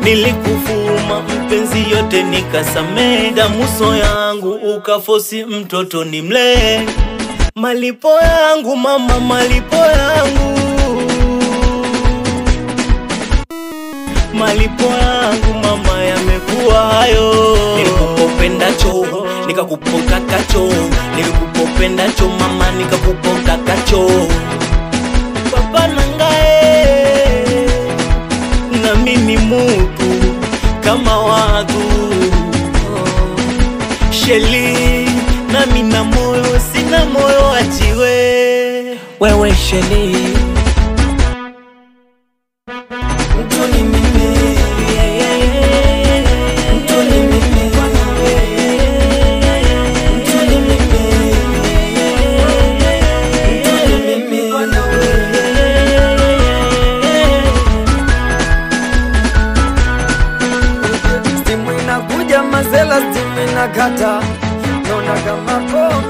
Nilikufuma mpenzi yote nikasamee, damuso yangu ukafosi mtoto ni mle. Malipo yangu mama, malipo yangu, malipo yangu mama yamekuwa hayo. Nilikupenda cho, nikakupoka kacho. Nilikupenda cho mama, nikakupoka kacho. Papa nangae, na mimi mutu kama watu. Sheli, na mina moyo, sina moyo achiwe. Wewe Sheli, mtu ni mimi, mtu ni mimi, mtu ni mimi, mtu ni mimi. Stimu inakuja mazela, stimu inakata, naona kama kombe.